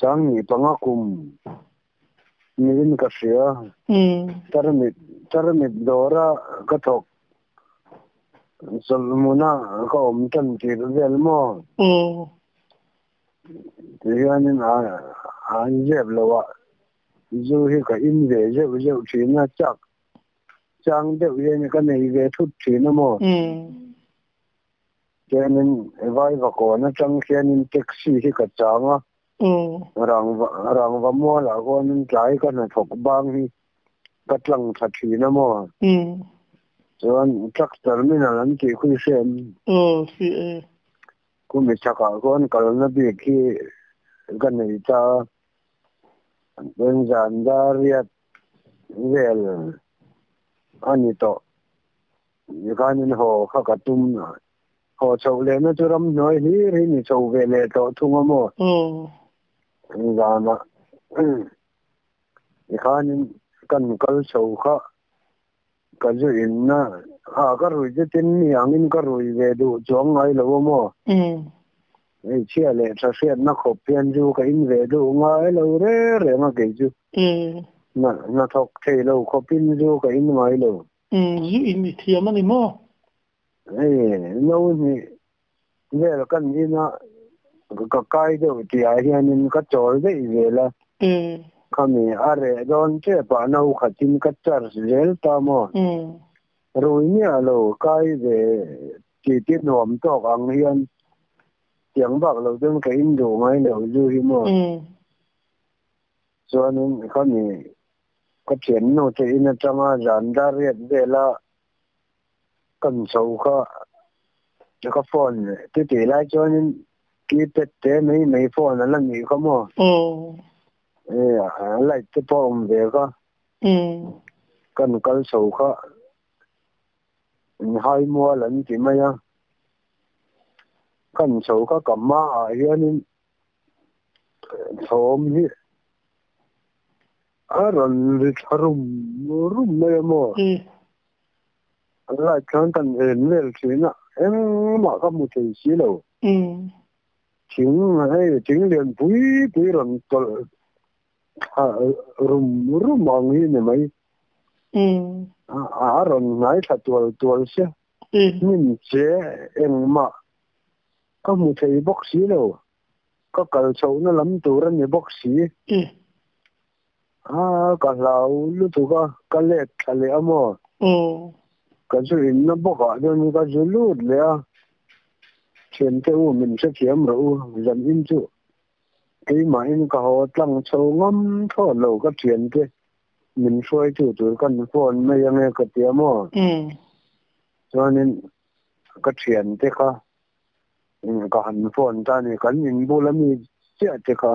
sáng nghỉ pangakum nhìn cả sữa taramit dora kathok salmuna ka omtan ti velmo thì anh anh dẹp là dù hi cả in về dẹp dẹp chuyện là chắc trang dẹp yên cái này về chút chuyện nó mà cho nên vai và con nó trang khi anh taxi hi cả trang á rang và mua là con trái cái này thuộc bang hi cắt lăng thật chuyện nó mà cho anh chắc chắn mình là anh chỉ khuyên xem cũng biết chắc cả con kalau nó bị khi cái này ta đơn giản ra riết về anh to như cái nên họ khá cả tum họ sầu lên nó cho lắm nói hi ni sầu về lệ to thung mà ra mà như cái nên cần cái sầu khá cái gì na cái rồi chứ tin miếng in cái rồi về đủ chóng ngay lâu mà chia lệ cho xét nó khổ tiền du cái in về đủ ngay lâu đấy mà cái chứ nó thọc thế lâu khổ tiền du cái in ngay lâu zu in thì mà đi mà lâu thì về là cái gì nó cái đâu thì ai hiện cái chỗ đấy về là kami are don che pa nau khatin ka char zel ta mo rồi ni alo kai về chi tiết nom to ang hian tiếng bạc lo dem ka in do mai lo ju hi mo cho nên kami ka chen no che in chama jan da riat de la kan sau ka phone ti lai cho nên ki te mấy phone là ni ko mo lại cái phong về có cần cái số có hai mua lần chỉ mấy á cần số có cầm má ở hiện số mi rồi rum mấy mua lại chọn cần hiện về chuyện á em mà có một cái xí đâu chính liền quý rồi rum mong hi ne mai rồi nãy thật tuần xe nhưng chế em mà có một thầy bác sĩ đâu có cần sâu nó lắm tụ ra người bác sĩ cả lão lúc tụ có lệ mà cái chuyện nó bốc gọi cho nên cái chuyện lút lẽ chuyện theo mình sẽ kiếm rồi dần in chú cái mà in cả họ tăng sâu ngắm thọ lâu cái chuyện kia mình xoay chủ cần phone mấy anh em cái tiếng mà cho nên cái chuyện thế cả cái hành phone ta này cái mình bố lắm mình chết thế cả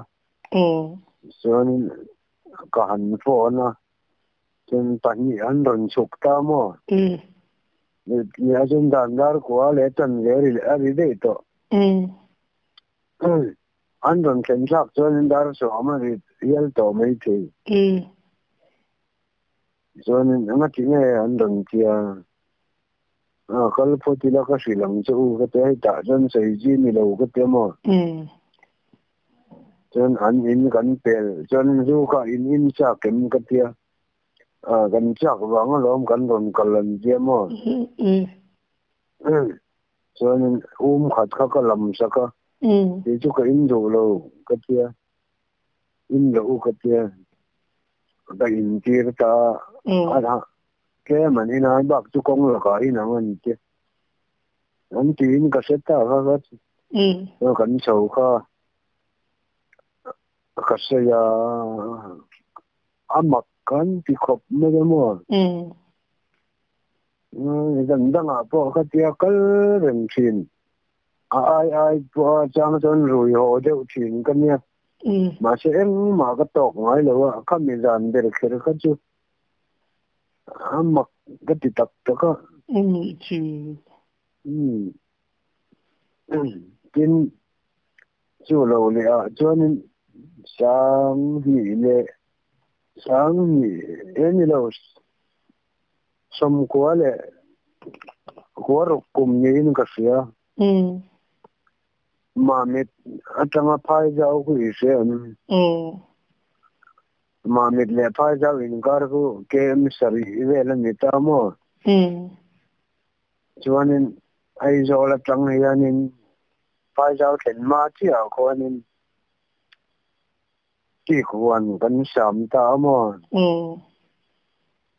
cho nên cái hành phone à trên tận nhà anh rồi sụp ta mà nhà trên đàn dar của lẽ tận lẽ đi đấy to anh rồi kiểm soát cho nên dar số mà đi to mấy thì cho nên nó chỉ nghe anh rồi kia kalau pun tidak kasih langsung kata tak dan saya ni lau kata mo. Jangan an kan pel, jangan juga in cakem kata kan cak bang lom kan ron kalan dia mo. Jangan khat kalam saka. Itu ka in do lau kata in lau kata. Kata in tirta ada. Cái mà nên ai bác chú công là cái nào anh chứ anh tin cái sẽ ta hết nó cần sầu cái sẽ mặc cái thì khop mấy cái mua dần dần bỏ cái tia cái rừng chín ai bỏ trang chân rồi họ đều chín cái nha mà sẽ em mà cái tóc ngay là cái mình dàn để cái chú mặc cái thì tập đó chứ trên chỗ lâu lệ cho nên sáng nghỉ em như lâu xong quá lệ quá rồi cùng như những cái xưa mà mệt trong phai giao của ý sẽ mà mệt lệ phai giao in cả của kem sari về là người ta mà cho nên ai giao là trong này nên phai giao thành mà chỉ ở coi nên chỉ quan gần sắm ta mà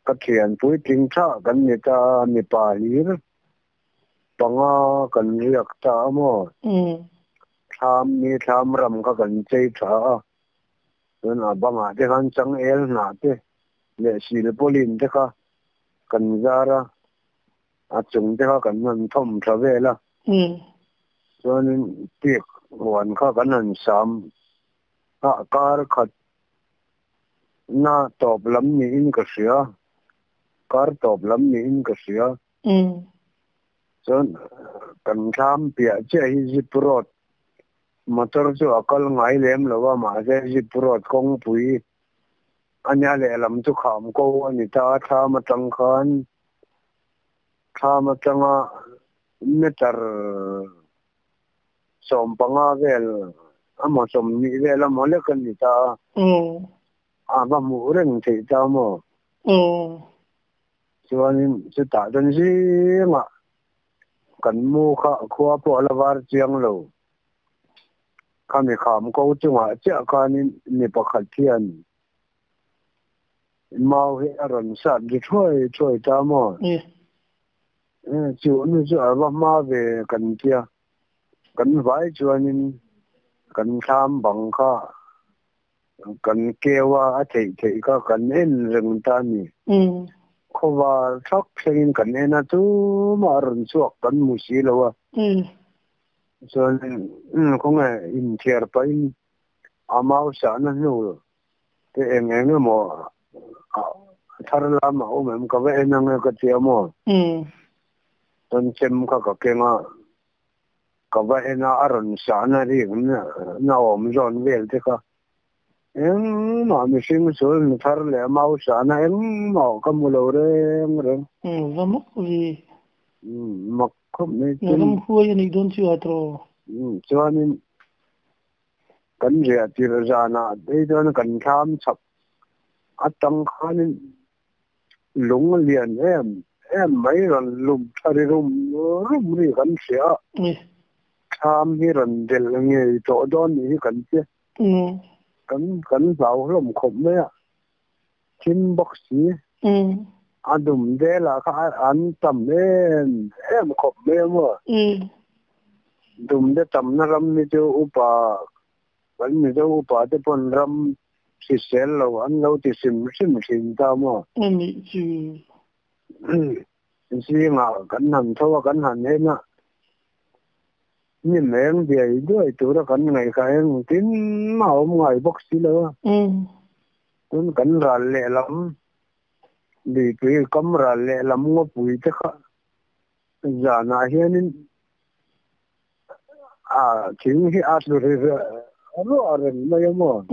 cái chuyện tuổi chính xác gần người ta người bà lý đó bằng gần việc ta mà tham ram ka kan chei tha na banga te han chang el na te le sil polin te ka kan zara a chung te ka kan man thom tha ve la cho nên tiek wan ka kan an sam a kar khat na top lam ni in ka sia kar top lam ni in ka sia cho kan tham pia che hi ziprot motor chu akal ngai lem lawa ma je ziprot kong pui anya le lam chu kham ko ani ta tha ma tang khan tha ma changa meter som panga vel ama som ni vel ma le kan ni ta ba mu reng thei ta mo chuanin chu ta dan ji ma kan mu kha khwa po la war chiang lo kami kham ko chunga cha kanin ni pakhat thian mau he aron sa di thoi ta mo chu nu chu ba ma ve kan kia kan vai chuanin kan tham bang kha kan kewa a thei ka kan en reng ta ni khowa thak thengin kan ena tu ma ron chuak kan mu si lo cho nên không ai in thiệt phải amau sa na nu cái em nó mà thar la mà ông em có vẻ năng cái tiệm mà tuần xem cái mà có vẻ na aron sa na đi na ông John về thế cả em mà mình xem số thar la mau sa na em mà có mua lâu đấy rồi và mất gì mặc không nên không khui anh don't you atro cho nên cần rẻ thì ra na đây cho nên cần tham sập tăng khan lúng liền em mấy lần lùm thay lùm đi cần sẽ tham hi lần del nghe chỗ đó ni cần chứ cần vào lùm khom đấy chín bác sĩ đùm đây là cái anh tầm em khom đấy mà đùm đây tầm nó ram như chỗ upa vẫn như chỗ upa thế pon ram si sel lo an lo ti sim ta mo si nga kan han tho kan han he na ni meng de doi tu ra kan ngai ka en tin ma om ngai box si lo tun kan ra le lam di pi kam ra le lam ngo pui te kha za na hianin chính hi at lu re ro ren ma mo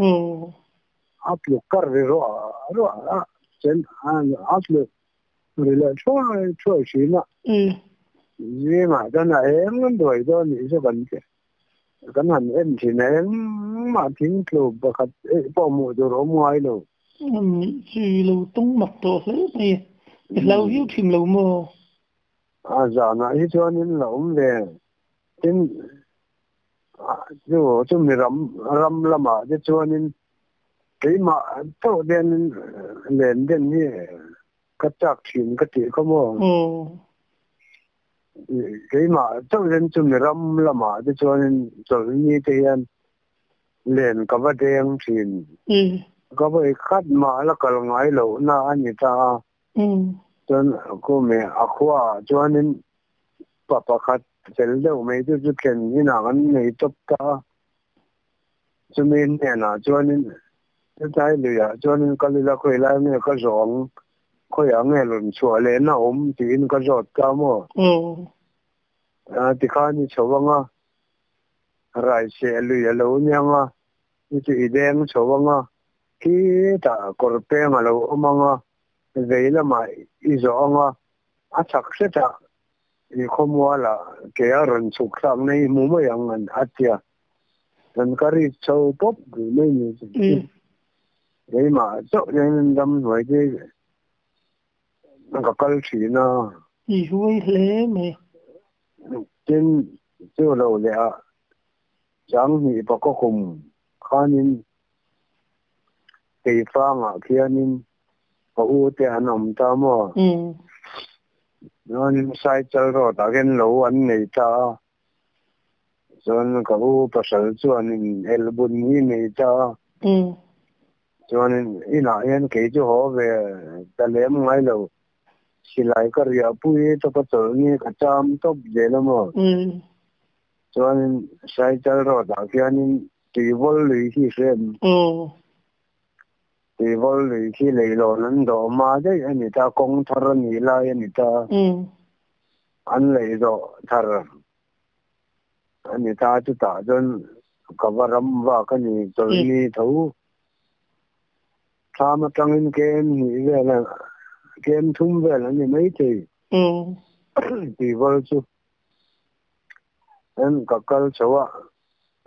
atlu kar ro chen atlu rile choi shi na ni ma da na em doi do ni so kan han em chi na em ma tin club ba khat po mo do ro mo ai lo chi lo tung mặt to thế này lâu hiếu thìm lâu mò za na hi cho nên là ông về tin jo cho mi ram lama je cho nên cái mà tao đen lên đen như cái chắc chuyện cái gì không mà cái mà tao đen cho mình ram là mà cho nên rồi như thế anh lên cái vật đen chuyện cái vậy khát mà là cái ngày lâu na anh ta cho nên cô mẹ aqua cho nên papa khát chel đâu mấy thứ chuyện như nào anh này tốt ta cho nên là cho nên trái lừa cho nên cái là khơi lại nghe cái giọng khơi nghe luôn chùa lên nó ôm thì cái giọt cao mà thì khai như chỗ vắng à rai xe lừa lâu nhang à như chị đen chỗ vắng à khi ta có bé mà lâu ôm à vậy là mà ý giọng à chắc sẽ ta อีข้อมัวละเกี่ยรันสุขสังในมุมไม่ยังอันอาเจียรันการีโชว์ป๊บหรือไม่มีเลยมาเจาะยังดำหน่วยที่นั่นก็กลชีนะอีช่วยเล่ไหมจนเจ้าเราเลยอ่ะจังมีปะก็คุมข้านินตีฟังอ่ะเขียนินพออูเตียนอมตามอ่ะนั่นใส่เจอรถตะเกินโลอันนี้จ้าส่วนก็อูประเสริฐส่วนเอลบุญนี่นี่จ้าส่วนอีน่าเห็นเกี่ยวกับแต่เลี้ยงไม่เราสิไลก็เรียบปุ้ยตัวประตูนี่ก็จำตบเจริญมั้งส่วนใช้เจอรถตะเกียนตีวอลเลยที่เส้นตีวอลเลยที่เลยโลนั้นดอกมาได้อันนี้ตากงทารนี่ลายอันนี้ตาอันเลยดอกทารอันนี้ตาจุดตาจนกับว่ารำว่ากันนี่ตัวนี้เท่าถ้ามาตั้งเกมนี่เวลาเกมทุ่มเวลานี่ไม่ตีตีวอลจุอันก็กลชัว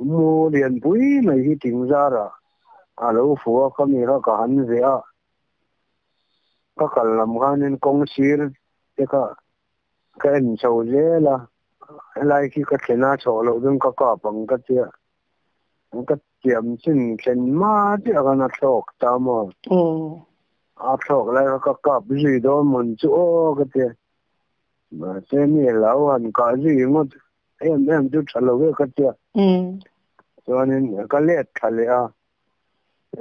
มูเรียนปุ้ยไม่ที่ถึงซาระอาลูฟัวก็มีแล้วก็หันเสียก็กลำกันในกองชีร์ที่ก็แค่เช่าเจล่ะอะไรที่ก็เขียนหน้าโชว์เราดึงก็ปังก็เจ้าก็เตรียมสิ่งเขียนมาเจ้ากันนักโชคตามอ่ะอาโชคแล้วก็กลับจีโดนมันจู่ก็เจ้ามาเส้นนี้แล้วอันก็จีมันเอ็มจุดฉลองก็เจ้าส่วนนี้ก็เล็ดทะเลอ่ะ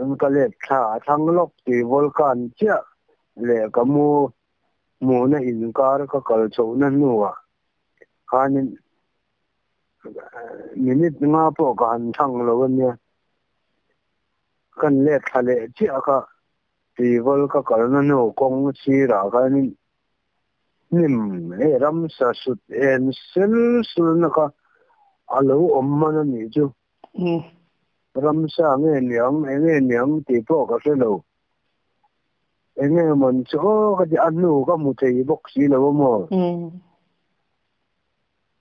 มันก็เล็ดขาทั้งโลกที่วอลกันเจ้าเล็กกับมูในอินการ์ก็กลโชว์นั่นนัวข้านี่นิดงาพวกกันทั้งโลกเนี่ยกันเล็ดทะเลเจ้าก็ที่วอลก็กลนั่นนัวกงชีระกันนี่นิ่มรำสุดสุดนะคะอาลูมันนี่จูรำเงี้ยเหนียงตีพวกก็เสร็จเงี้ยมันโจ้ก็จะอันนู้ก็มุทัยบอกสีแล้วมั้ง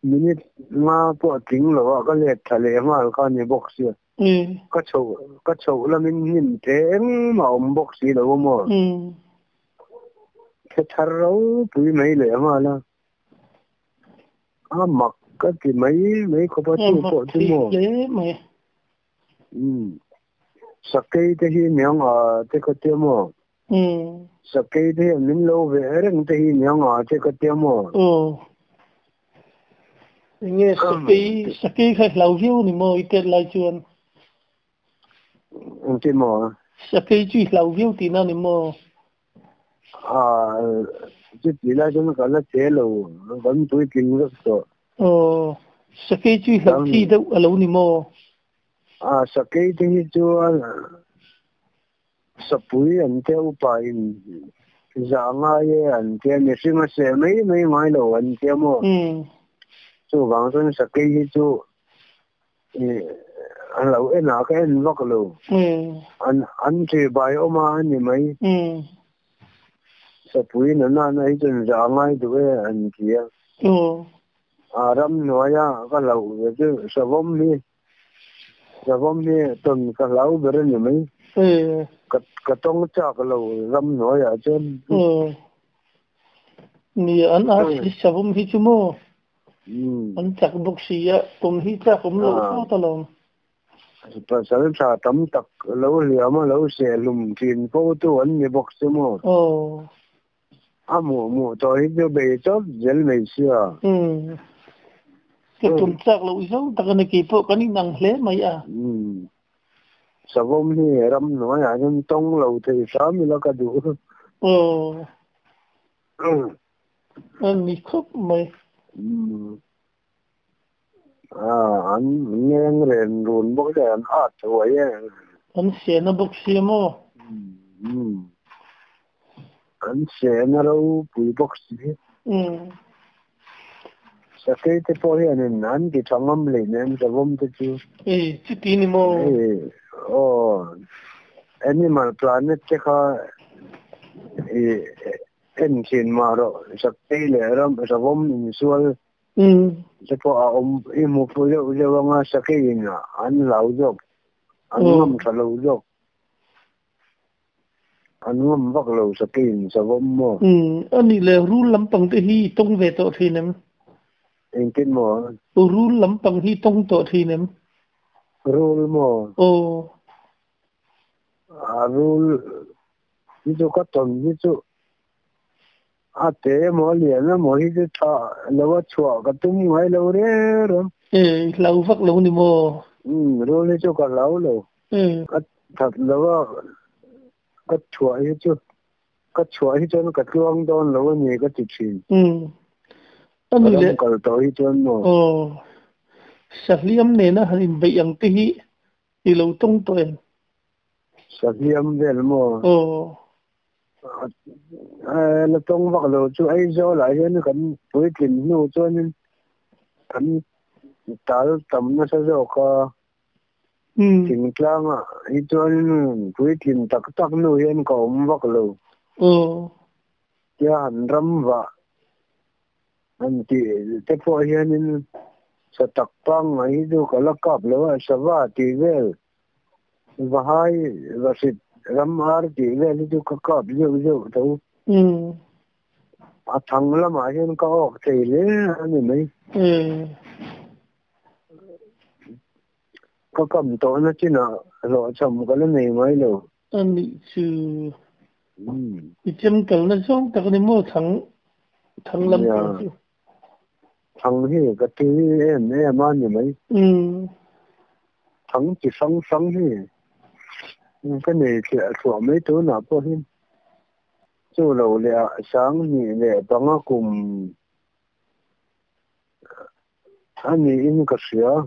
มิดมาพวกทิ้งแล้วก็เล็ดทะเลมาก็นี่บอกสีก็โชว์แล้วมันหินเต็มมาบอกสีแล้วมั้งแค่ทาราปุยไม่เลยมาแล้วมักก็ที่ไม่ขบตู้พอที่มั้งสักทีที่เหนียงที่ก็เตี้ยมั้งสักทีที่มินโลเวอร์ที่เหนียงที่ก็เตี้ยมั้งงี้สักทีใครเล่าวิวนี่มั้งอีเตอร์ไลชวนที่มั้งสักทีจุดเล่าวิวที่นั่นนี่มั้งจุดที่แล้วจนก็ละเจโลวันตุยกินก็สักทีจุดเล่าที่เล่านี่มั้งสักทีที่จูสปุยอันเที่ยวไปจางไงอันเที่ยวนี่สิมาเสไม่โลอันเที่ยวมั้งจูบางส่วนสักทีที่จูอันเราหน้าก็วักโลอันที่ใบออกมาอันนี้ไหมสปุยนั่นน่ะจนจางไงด้วยอันเที่ยวรำหน่อยก็เราจะสวมนี่ต้นก็เราเบรนี่ไหมก็ต้องจากเรารำหน่อยจนนี่อันสวมที่ชั่วโมงอันจากบุกเสียตรงที่จากผมเราเข้าตลอดภาษาชาติตั้มตักเราเหลี่ยมเราเสียลุมทีนพวกตัวนี้บุกชั่วโมงหมูตัวนี้จะไปจบเจลไม่เสียก็ตุนจากเราอีกแล้วแต่กันกี่พวกกันนี่นั่งเล่ไม่สวมนี่รำหน่อยจนต้องเราที่สามีเราก็ดูอันนี้ครบไหมอันเงี้ยเรียนรุ่นบอกแต่อัดไว้อันเสียนะบุกเสียมั้งอันเสียนะเราปุยบุกเสียสักทีที่พอเห็นนั่นที่ทำงานเลยเนี่ยจะว่มจะจูจุดนี้มั้งAnimal Planet ที่เขา en chin mà rồi sắp tới lẽ ram sắp in sual sẽ có imu phụ liệu liệu nga sa cái gì nè anh lâu rồi anh ngâm sa lâu rồi anh ngâm vắt lâu sa cái gì sắp mà anh đi lẽ rule lắm bằng cái hi tung về tổ thì nem anh tin mà rule lắm bằng hi tung tổ thì nem rule mà rule ví dụ có tuần ví dụ thế mà liền nó mà ví dụ thọ lâu chùa cái tung ngoài lâu đấy rồi lâu vắt lâu ni mò rule cho cái lâu lâu thật lâu cái chùa ví dụ cái chùa ví dụ nó cái luồng đón lâu như cái chữ chín anh đi lẽ cái tối cho nó sắp liam này nó hình bị ăn cái hi thì lâu tung tuổi sắp liam về mà là trong vạc lâu chú ấy do lại nó cần với tiền nô cho nên cần tạo tầm nó sẽ do có tiền trang à ít cho nên với tiền tắc tắc nô hiện có vạc lâu kia hẳn râm và anh chị tiếp theo hiện nên sẽ tắc tăng ấy do có là cặp lâu sẽ va thì về và hai và sẽ râm har thì về do có cặp nhiều đâu thằng là mà hiện có thì lẽ anh ấy có cầm tối nó chứ nào rồi chồng có lên này mới đâu anh đi chứ cái chấm cần nó xong ta có nên mua thằng lâm thằng thì cái thứ em ăn như mấy thằng chỉ sống thì cái này thì của mấy thứ nào có hin chỗ đầu lẹ sáng thì lẹ bằng cùng anh ấy in cái sữa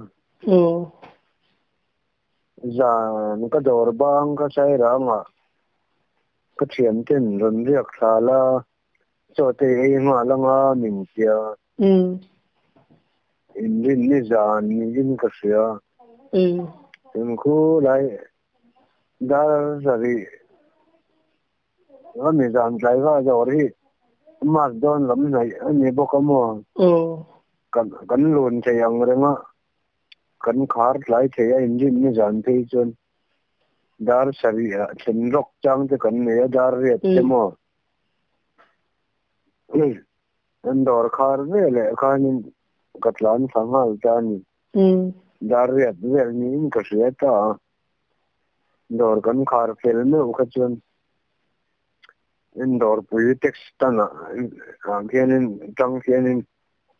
giờ cái đồ băng cái sai ra mà cái chuyện trên rồi riêng xa là cho tới mà là nga mình kia in đi giờ in cái sữa em cứ lại đã rồi mình dàn trái vào rồi mà don lắm này anh ấy bốc mà cần luôn chạy ăn rồi mà cần khát lại chạy engine mình dàn thấy chun dar sari chen rok chang te kan ne dar re te mo andor khar ve le khanin katlan sangal tani dar re ve ni ka sheta dor kan khar fel me u khachun indor pui text tana angkenin tang kenin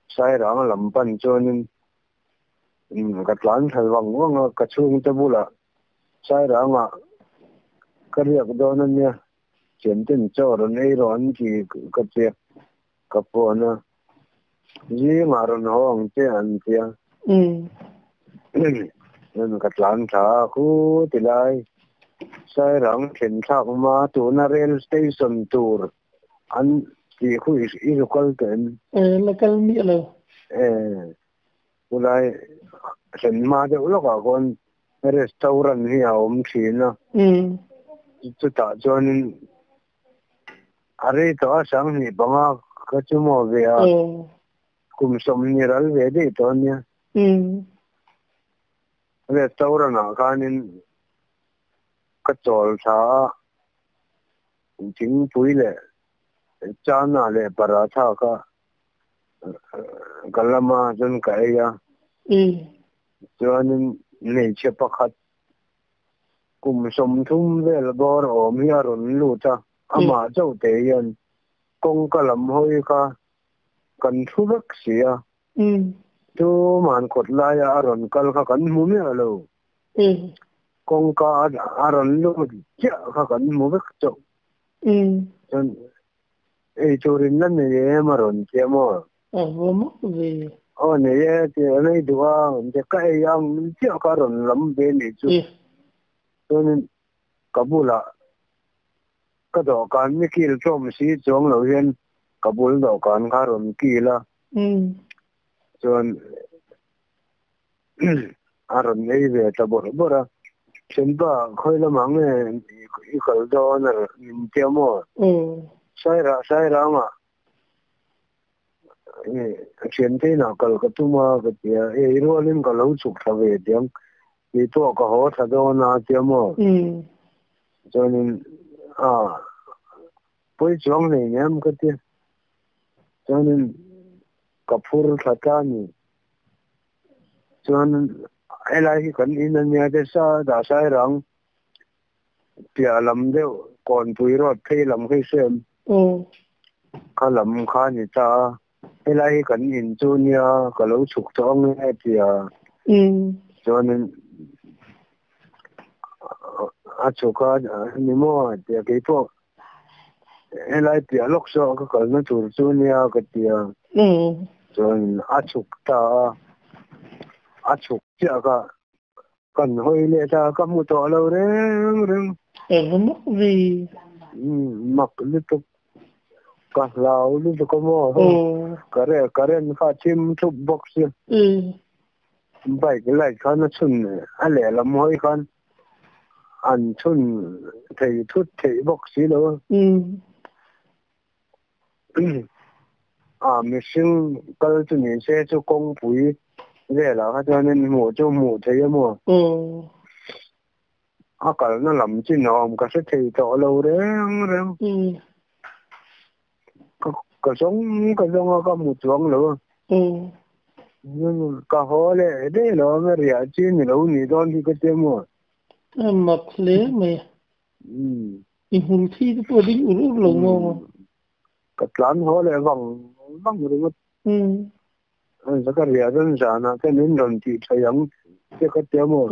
sai rang lam pan chonin katlan thalwang wanga kachung te bula sai ranga kariak donan ya chenten chor nei ron ki kapche kapona ji maron hong te an tia nên katlan tha khu tilai sai rang chen thak ma tu na rail station tour an ki khu is local ten local mi lo ulai chen ma de ulo ka kon restaurant hi aum thina chu ta chuan are to sang ni banga ka chu mo ve a kum som ni ral ve de to nya restaurant a kanin ka chol tha jing pui le chana le paratha ka kalama jan ka ya chuan nei che pakhat kum som thum vel bor om hi aron lu ta ama chau te yan kong kalam hoi ka kan thu vak sia tu man kot la ya aron kal kha kan mu me alo kong ka aron lu cha kha kan mu vak chau chen churin lan ne maron che mo mo ve ne ye te nei duwa de ka yang cha ka ron lam be ni chu nên Kabula cái đồ can mấy kia trong sĩ trong lâu hen Kabul đồ can karon kia la chọn aron này về ta bora bora xem ba khơi la mang này cái đó là mình tiêu mo sai ra mà chuyện thế nào kalau ketemu ketia iro lim kalau suk sawe tiang itu ka ho thado na tiamo cho nên poi chong này nhám ketia cho nên kapur thata cho nên ai lại cần in nhà để sa đã sai rằng tia làm đều còn tùy rồi thấy làm cái xem khá làm khá như ta ai lại cần in cho nhà kalau chụp cho ông ấy tia cho nên chụp cái ni mo tia cái to ai lại tia lốc so cái nó chụp cho nhà cái tia cho nên chụp ta chụp tia cái cần hơi lệ ta có một tổ lâu đấy mất gì mặc liên tục cả lao liên tục có mò cái này khá chim chụp bọc xí vậy cái này khá nó chun anh lẽ làm hơi khăn anh chun thầy thút thầy bọc xí đâu mình xin cái chuyện này sẽ cho công phụ vậy là cho nên mùa cho mùa thấy mùa cái nó làm chứ nó cái sẽ thấy cho lâu đấy cái giống có một giống nữa nhưng cái hồ này đấy nó mới rẻ chứ nhiều nhiều đón thì cái tiền mùa mặc lẽ mày hùng thi cái đi uống lồng mà cái lán hồ này vắng rồi cái rẻ đơn giản là cái nên làm thì phải giống cái tiền mùa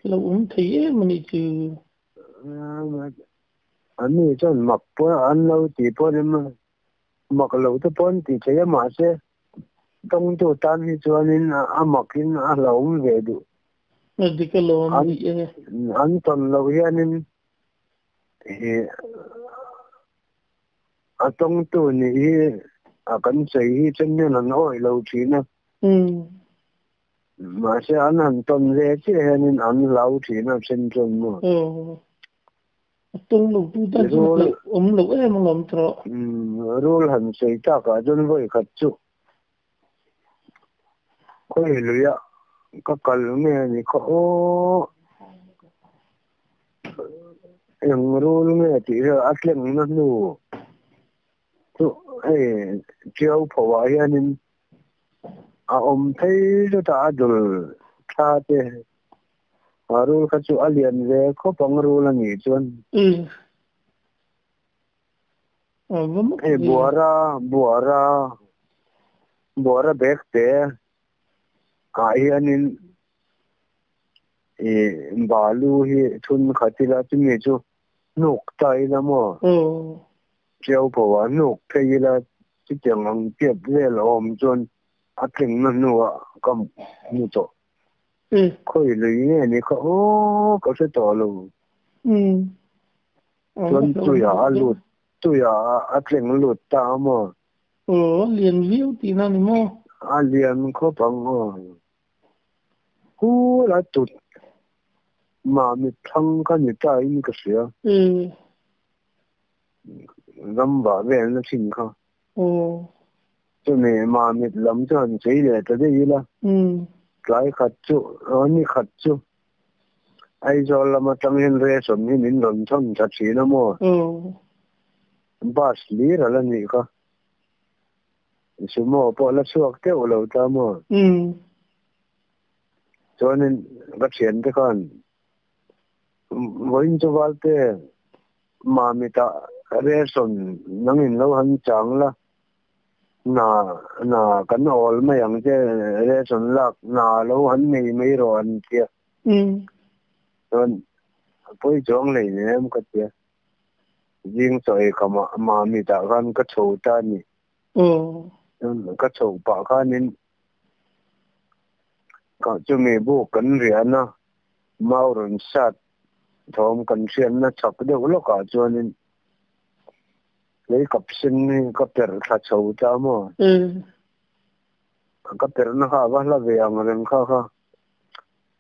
lâu uống thấy mà đi chứ anh ấy cho mặc bữa anh lâu thì bữa mà mặc lâu thì bữa thì thấy mà sẽ trong chỗ tan thì cho nên mặc cái lâu về được đi cái lâu anh tuần lâu here nên thì trong chỗ này cần xây chân nên là nói lâu chỉ nè mà sẽ anh tuần lễ chứ nên anh lâu chỉ nè chân chân mà tung lục tu ta lục em làm trọ rule hành xây ta cả dân với khát chú có gì lụy có cần nghe thì có những rule nghe thì ắt lên nó nu chú chiếu phổ ai nên thấy cho ta được cha thế rule khát chú alien về có bằng rule là nhỉ chuan bùa ra bẹt thế ai anh balu hi thun khatila chumi chu nuk tai la mo chiao po nuk thei la chi chang ang piep le lom chon atling na nuwa kam ni to khoi lui ne ni ko ko se to lu chon tu ya atling lut ta mo liền viu tí nào ni mo liền ko pang hu la tu mà mình thăng cái người ta như cái gì ngắm vào về nó xin không cho nên mà mình làm cho anh thấy là cái gì là cái khát chú anh khát chú ai cho làm mà tăng lên re sớm như mình làm xong thật sự nó mua bác lý là gì cơ số mua bỏ là suốt tiêu lâu ta mua cho nên cái chuyện thế con với cho vào thế mà mình ta reason năng in lâu hơn chẳng là na cái nào mà yang thế reason là na lâu hơn mấy rồi anh kia rồi bây giờ này em cái gì riêng rồi mà mình ta gan cái chỗ ta nè cái chỗ bảo cái nên có cho mình bu cần riêng na mau rồi sát thom cần xuyên nó chọc được lúc cả cho nên lấy cặp sinh cặp tiền là chầu cha mà cặp tiền nó khá vất là về mà nên khá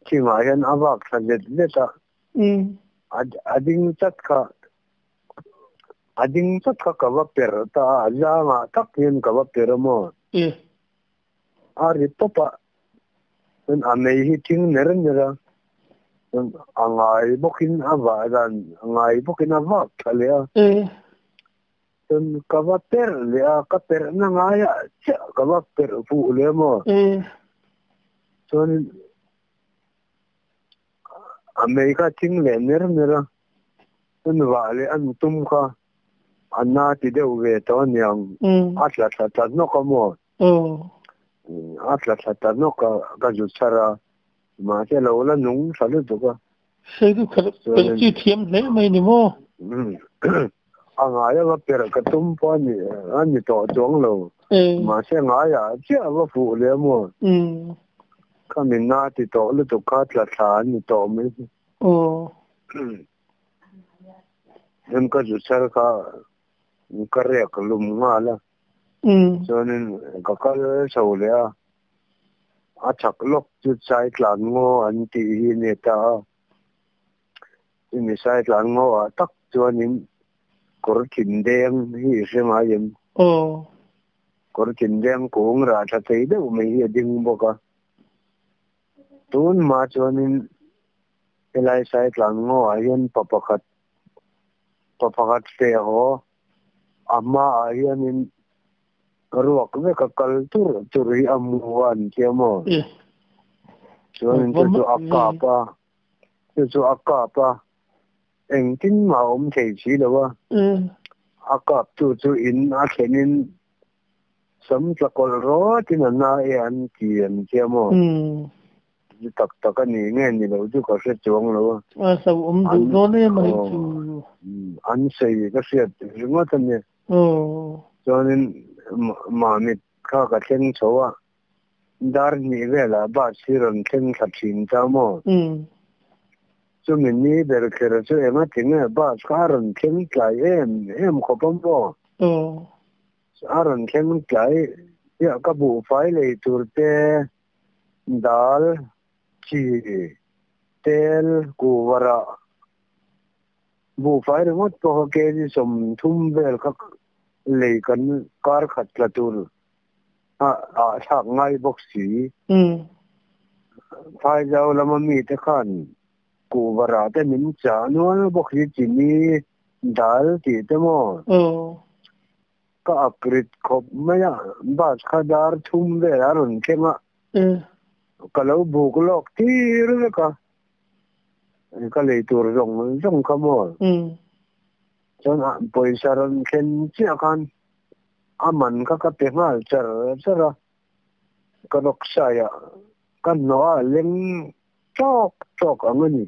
khi mà hiện áp lực là rất ta ading tất cả ading sat ka wa per ta ja ma tak yen ka wa per mo ari topa en amei hi ting neren nera angai bokin ava dan angai bokin ava kalea en ka wa per le ka per na ngaya cha ka wa per fu le mo son Amerika ting le nera en wa le an tum ka anna ti de ve to nyang atla ta no ka mo atla ta no ka ju sara ma che lo la nung sa le to ka se ku ka per chi thiam le mai ni mo anga ya wa per ka tum pa ni an ni to jong lo ma che nga ya che wa fu le mo ka min na ti to le to ka tla tha ni to me em ka ju sara ka karya kalum nga la cho nên có sầu lẽ chắc lúc chút sai làm ngô anh thì hiện ta thì sai làm ngô tắc cho nên có kinh đen hi xem ai em có kinh đen cũng ra cho thấy đâu mấy đinh bộ cả tuôn mà cho nên cái lại sai làm ngô hiện papakat te ho amma hiện ruak ve ka kultur turi amuan kiamo so into akapa engtin ma thei chi lawa akap tu in a khenin sam tlakol ro tin na an kiam kiamo tak ani nge ni lo ju ka se chong lo sa du no ne mai chu an sei ka se ringa tan ne cho nên mà mình có cái thiên số à dar ni về là ba chỉ cần thiên thật chính sao mà cho mình ni để cái rồi cho em tiếng là ba cái lần thiên cái em có bao nhiêu cái lần thiên cái ya các bộ phái này tur te dal chi tel cuvara bộ phái đó mất có cái gì sum thum về các lấy cần car khát là tur thạc ngay bốc xí phải giàu là mà mi thế khan cụ và ra thế mình trả nó bốc xí chỉ mi đal thì thế mà cái akrit khop mấy à bát khadar thum về ra rồi thế mà cái lâu bốc lọc thì rồi cái lấy tur rong cái mà cho nên bây giờ rồi khen chia khan aman ka pengal chara ka noksaya ka no leng chok angani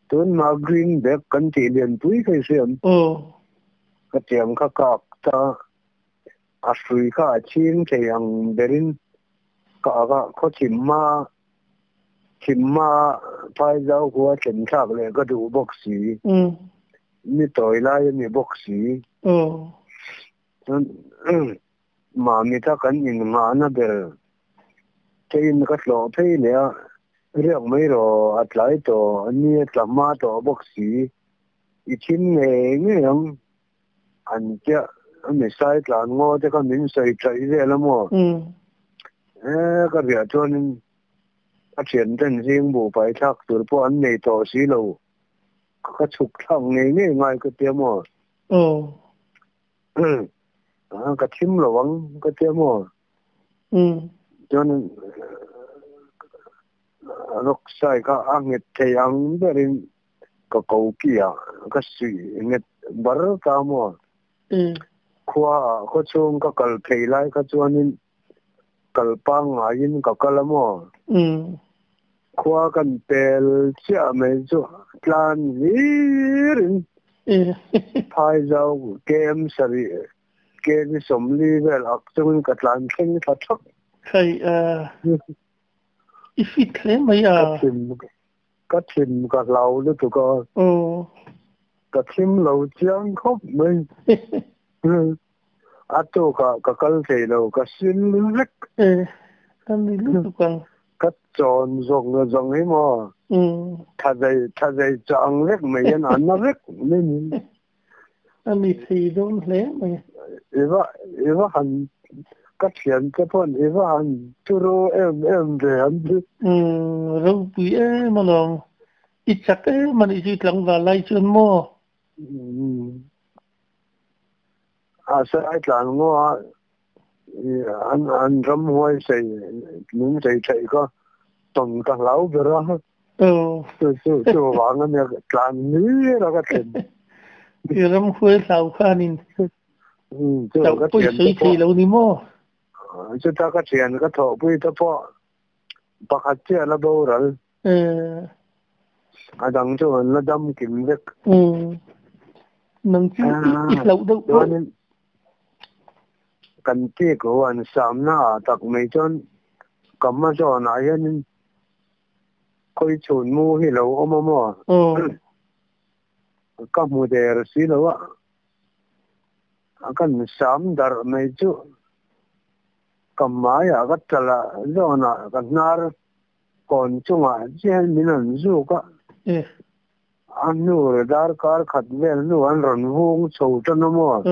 tun ma green back kan ti len tui kai sem ka tiam ka ta asui ka chin cheyang derin ka ko chimma pai zau ko chen thak le ka du boxi ni toy lai ni boxi mà người ta cần nhìn mà nó được cái cái lỗ thấy nè riêng mấy rồi lại tổ như làm ma tổ bác sĩ ít nghề nghe không anh kia mình sai là ngô cho con mình sai chạy ra lắm mà cái việc cho nên cái chuyện chân riêng bộ phải chắc từ bộ anh này tổ xí lâu cái chục thằng này nghe ngay cái tiếng mà cái chim là vẫn cái tiếng mà cho nên lúc sai cái anh ấy thấy anh ấy đến cái cầu kia cái suy nghe bớt cả mà qua cái chung cái cầu thấy lại cái cho nên cầu băng ai in cái cái mà qua cái bèl chia mấy chỗ plan virin phải giàu game sari cái sớm đi về là chúng cái plan kinh thật chắc cái ít thế mấy cái chim cái lâu đó tụi con cái chim lâu chẳng khóc mình tôi cái gì đâu cái xin lứt cái gì lứt tụi con cái tròn rồng ấy mà thay dây chẳng lứt mấy anh nó lứt nên anh đi thì đâu lẽ mày Eva han cắt hiện cái phần Eva han turo em để anh chứ rồi bây em mà lòng ít chắc mà đi chơi lăng vào lại chuyện mò sẽ ai làm ngô anh rắm hoài say những say có tuần cả lâu rồi đó tôi vàng anh nhớ làm như là cái chuyện thì rắm hoài sao khanin tôi cái chuyện thì lâu đi mò chúng ta cái chuyện cái thọ bây giờ po bác hạt chế là đâu rồi đang cho nó đâm kiếm được nâng chứ ít lâu đâu cần thiết của anh sắm na đặc mấy chân cầm mà cho này anh coi chuẩn mua hi lâu mà các mua để xí lâu á cần sắm dar mấy chú cầm máy à cái chả là do na cái nar còn chung à chỉ mình ăn dù cả anh nuôi dar car khát về nuôi anh run vuông sầu cho nó mà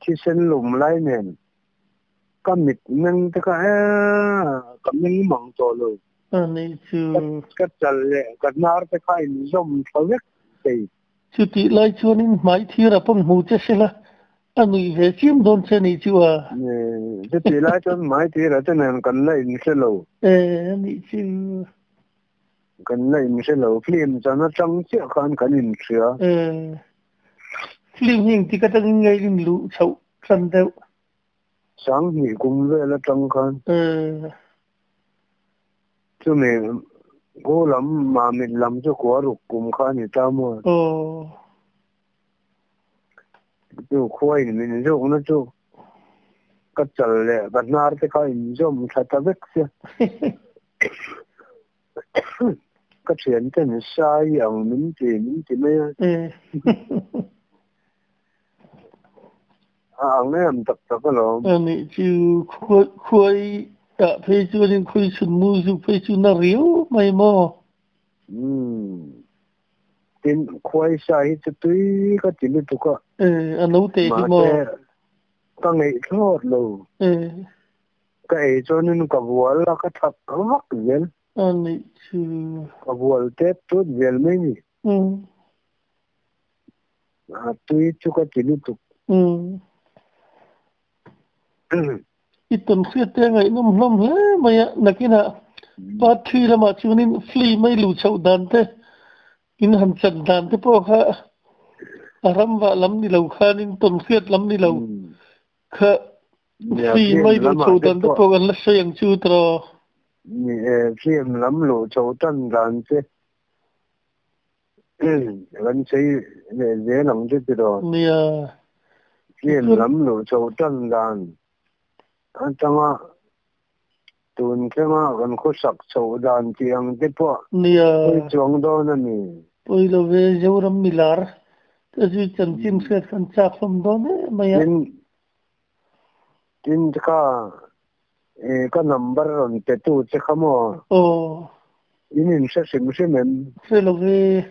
chỉ xin lùm lại nè cái mít mình thì cái mình mong cho rồi này chứ cái chả lẽ cái nar thì khai zoom sao biết thì chứ tí lại cho nên máy thì là phong hữu chứ là anh ấy về chim đồn xe này chứ à chứ tí lại cho máy thì là cho nên cần lấy sẽ lâu anh ấy chứ cần lấy sẽ lâu phim cho nó trắng chiếc con cần nhìn sửa phim hình thì cái thằng ngay lên lũ sâu sân đâu sáng thì cũng về là trắng con chứ mình cố lắm mà mình làm cho quá rụt cùng khá như ta mua chú khoai mình dùng nó chú cái chả lẽ cái nar thì khai dùng thật ta biết chứ cái chuyện thế này sai mình chỉ mấy anh em tập cái lo anh ấy chứ khoai đã phải cho nên khoai xuân mua chứ phải xuân nó riếu mày mò tin khoai sai thì tôi cái chuyện này tôi có anh nấu tệ thì mò cái này thôi luôn cái cho nên cái vua là cái thật mắc vậy anh ấy chứ cái vua tết tốt vậy mấy nhỉ tôi cho cái chuyện này tôi ít tầm xưa thế ngày năm hết mày là cái nào bắt thi là mà cho nên flea mấy lũ sâu đàn thế in hẳn sẵn đàn thế po ha aram và lắm đi lâu kha nên tầm xưa lắm đi lâu kha flea mấy lũ sâu đàn thế po gần là sayang chú trò phim lắm lũ sâu đàn thế gần thấy dễ lòng chứ rồi phim lắm lũ sâu đàn anh chăng tuần cái mà gần có sặc sầu đàn tiếng thế po tôi chọn đó nè ôi là về dâu ram milar tôi chỉ chân chim sét khăn chạc phong đó nè mày tin cái number rồi cái tu chứ không mà in sẽ xem mình sẽ là về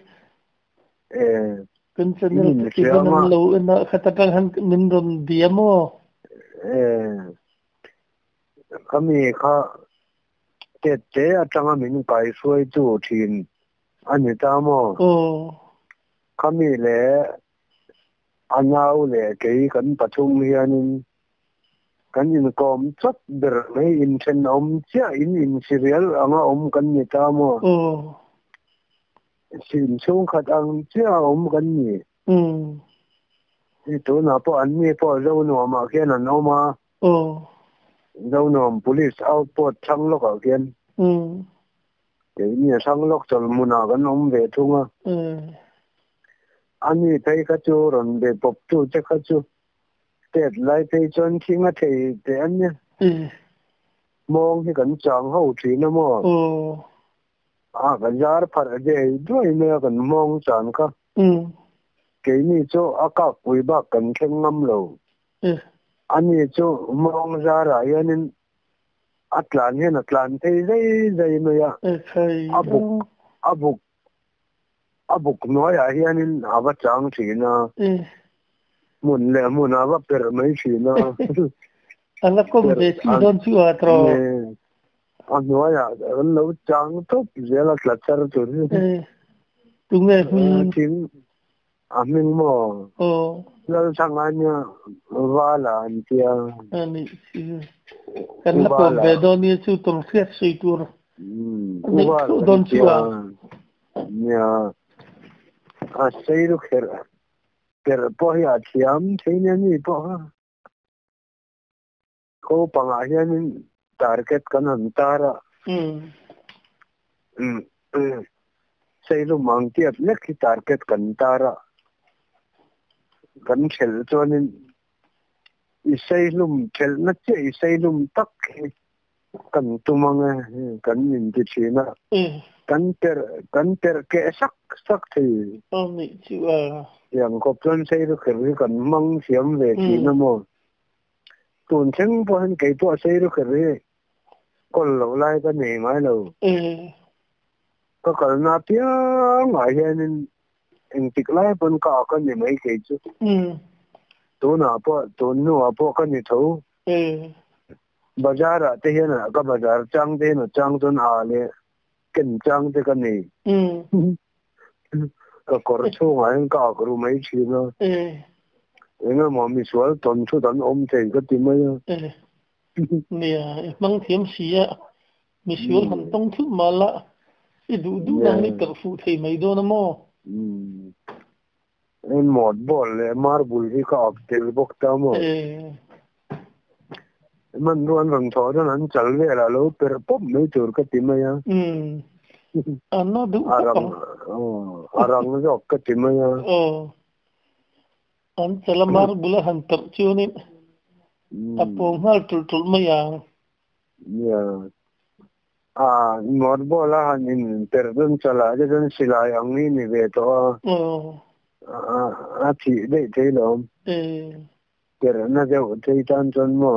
cần chân là cái cái năm lâu nó khát tăng han mình rồi điểm mà kami kha te atanga min kai suai tu thin ani ta mo kami le anau le ke kan pathum hianin kan in kom chat ber mai in chen om cha in serial anga kan ni ta mo sin chung khat ang cha kan ni to na po an ni po lo no ma khian an no ma đâu nằm police outpost thăng lốc ở kia cái nhà thăng lốc cho muốn nào cái ông về thung anh ấy thấy cái chỗ rồi để bọc chỗ chắc cái chỗ tết lại thấy chân khi mà thấy để anh nhá mong thì cần chẳng hậu trí nó mà cái giá phải để đuôi nữa cần mong chẳng cả cái này chỗ các quý bác cần khen ngâm lầu anh ấy cho mong ra lại nên Atlan thấy dây mà abuk nói à nên à bắt chẳng chỉ na mun le mun ava per mai china ala kom de chi don chu atro ano ya lo chang top zela tlatar tu tu nge tin amin mo lo sanganya wala antia ani kan la kom de don ni chu tong fiat sei tur wala don chu ya a sei ru ker po ya thiam thein ni po ko panga hian target kan han tara sei lu mang tiat lek ki target kan tara kan khel chonin i sei lum khel na che i sei lum tak kan tumang kan min ti china kan ter ke sak thi ni chu yang ko plan sei lu khel kan mang siam ve ki na mo tun cheng po han ke po sei lu khel con lẩu lai cái này mai lẩu có còn na tiếng ngoài hiện anh tịch lai bên cả cái này mấy cái chứ tôi nào po cái này thấu bazar thế hiện là cái bazar trang thế nó trang tuần hà lệ kinh trang thế cái này cái cỏ châu ngoài cả cái mấy chuyện đó anh mà mình suy tuần chu tuần thế cái gì mấy nè mang thiêm xí á mình xíu hẳn tông chút mà lạ ít đủ năng đi cẩn phụ thì mấy đôi nè mò em một ball marble đi cả tel bốc tao mò mình luôn răng thọ đó anh chở về là lố per pop mấy chỗ cái tim ấy anh nó đủ arang nó dọc cái tim ấy anh chở marble hẳn tập chiêu nên apong hal tul mayang ngor bola hanin perdon chala jan silai angni ni ve to thi de thelom per na de thei tan chon mo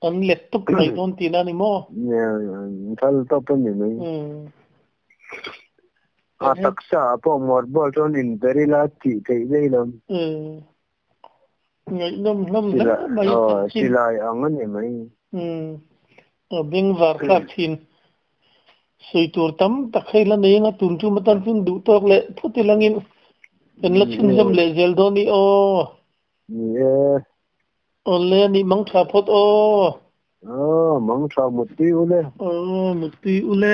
an laptop mai don tina ni mo thal to pa ni mai taksa po ngor bol ton in perila thi thei de lom ngày năm mấy silai ang ni mai ở bên var khác hin soi tur tam tak khai la nei nga tun chu matan chun du tok le phuti langin kan la chin jam le gel do ni le ni mang tha phot mang tha muti ule muti ule